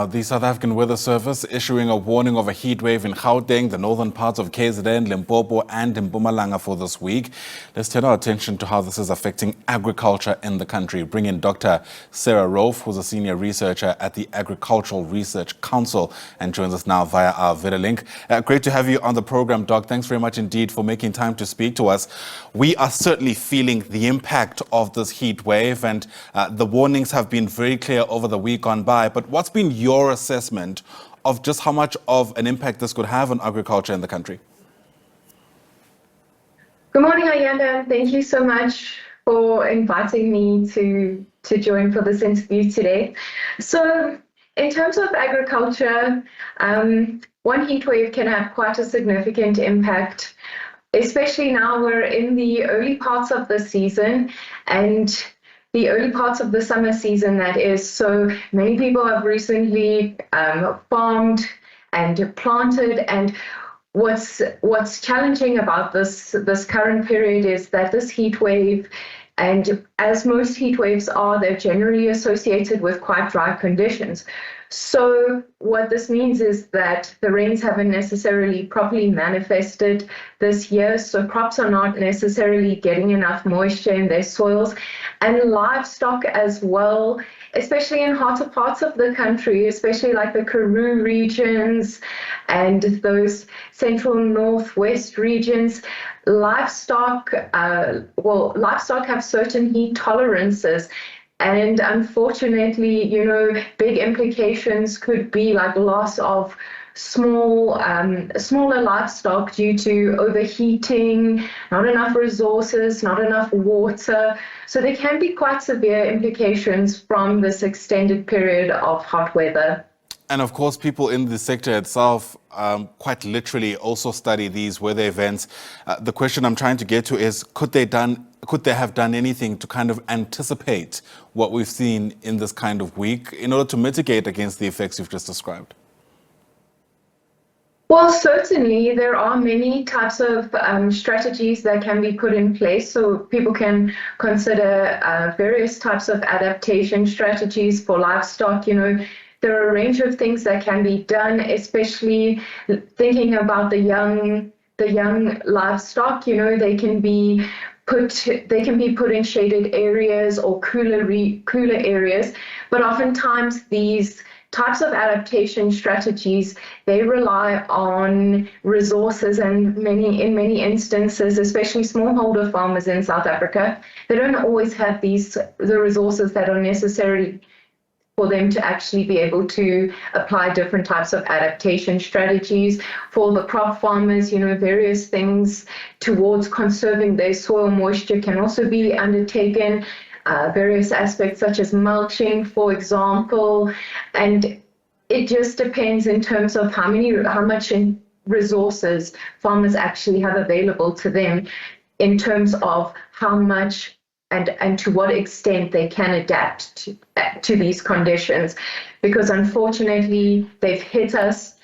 The South African Weather Service issuing a warning of a heat wave in Gauteng, the northern parts of KZN, Limpopo and Mpumalanga for this week. Let's turn our attention to how this is affecting agriculture in the country. Bring in Dr. Sarah Roffe, who's a senior researcher at the Agricultural Research Council and joins us now via our video link. Great to have you on the program, Doc. Thanks very much indeed for making time to speak to us. We are certainly feeling the impact of this heat wave, and the warnings have been very clear over the week gone by. But what's been your assessment of just how much of an impact this could have on agriculture in the country? Good morning, Ayanda, and thank you so much for inviting me to join for this interview today. So in terms of agriculture, one heat wave can have quite a significant impact, especially now we're in the early parts of the season and the early parts of the summer season, that is. So many people have recently farmed and planted, and what's challenging about this current period is that this heat wave, and as most heat waves are, they're generally associated with quite dry conditions. So what this means is that the rains haven't necessarily properly manifested this year, so crops are not necessarily getting enough moisture in their soils, and livestock as well, especially in hotter parts of the country, especially like the Karoo regions and those central northwest regions. Livestock have certain heat tolerances. And unfortunately, big implications could be like loss of smaller livestock due to overheating, not enough resources, not enough water. So there can be quite severe implications from this extended period of hot weather. And of course, people in the sector itself quite literally also study these weather events. The question I'm trying to get to is, could they have done anything to kind of anticipate what we've seen in this kind of week in order to mitigate against the effects you've just described? Well, certainly there are many types of strategies that can be put in place. So people can consider various types of adaptation strategies for livestock. There are a range of things that can be done, especially thinking about the young livestock. They can be put in shaded areas or cooler areas, but oftentimes these types of adaptation strategies, they rely on resources, and in many instances, especially smallholder farmers in South Africa, they don't always have the resources that are necessary for them to actually be able to apply different types of adaptation strategies. For the crop farmers, various things towards conserving their soil moisture can also be undertaken, various aspects such as mulching, for example, and it just depends in terms of how much resources farmers actually have available to them in terms of how much and to what extent they can adapt to these conditions, because unfortunately they've hit us,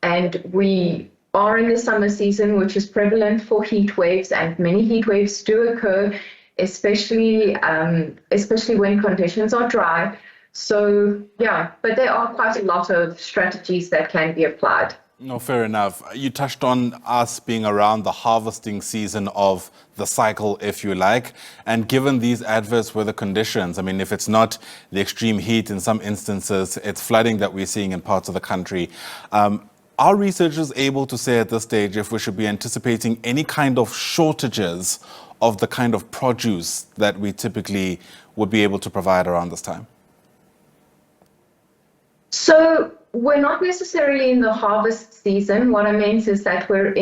and we are in the summer season, which is prevalent for heat waves, and many heat waves do occur, especially when conditions are dry. So yeah, but there are quite a lot of strategies that can be applied. No, fair enough. You touched on us being around the harvesting season of the cycle, if you like. And given these adverse weather conditions, I mean, if it's not the extreme heat, in some instances, it's flooding that we're seeing in parts of the country. Are researchers able to say at this stage if we should be anticipating any kind of shortages of the kind of produce that we typically would be able to provide around this time? So we're not necessarily in the harvest season. What I meant is that we're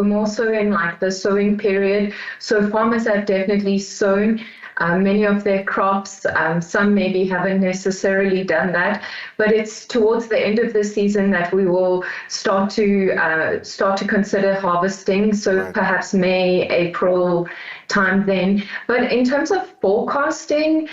more so in like the sowing period. So farmers have definitely sown many of their crops. Some maybe haven't necessarily done that, but it's towards the end of the season that we will start to consider harvesting. So right. Perhaps May, April time then. But in terms of forecasting,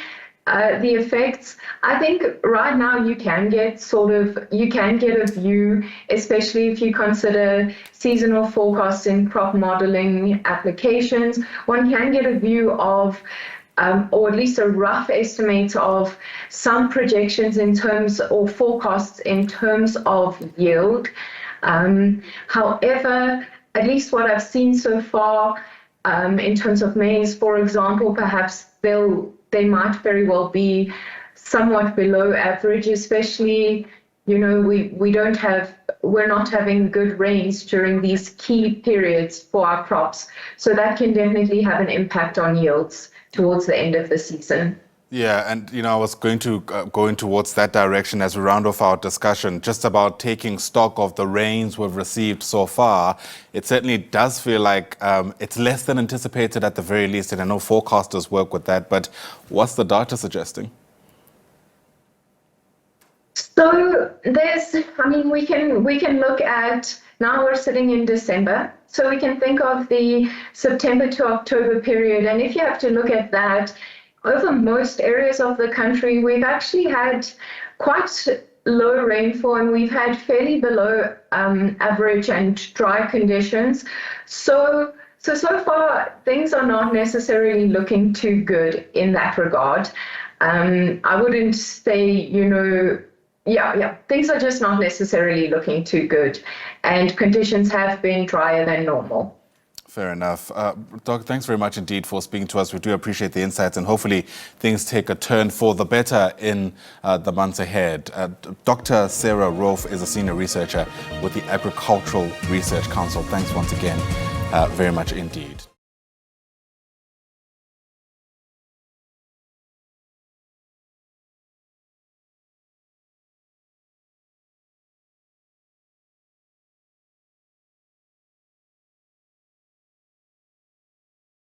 the effects, I think right now you can get a view, especially if you consider seasonal forecasting, crop modeling applications. One can get a view of or at least a rough estimate of some projections in terms or forecasts in terms of yield. However, at least what I've seen so far in terms of maize, for example, perhaps they might very well be somewhat below average, especially, we're not having good rains during these key periods for our crops. So that can definitely have an impact on yields towards the end of the season. Yeah, and I was going to go in towards that direction as we round off our discussion, just about taking stock of the rains we've received so far. It certainly does feel like it's less than anticipated at the very least, and I know forecasters work with that, but what's the data suggesting? So we can look at, now we're sitting in December, so we can think of the September to October period, and if you have to look at that, over most areas of the country, we've actually had quite low rainfall, and we've had fairly below average and dry conditions. So far, things are not necessarily looking too good in that regard. I wouldn't say, things are just not necessarily looking too good, and conditions have been drier than normal. Fair enough. Doc, thanks very much indeed for speaking to us. We do appreciate the insights, and hopefully things take a turn for the better in the months ahead. Dr. Sarah Roffe is a senior researcher with the Agricultural Research Council. Thanks once again very much indeed.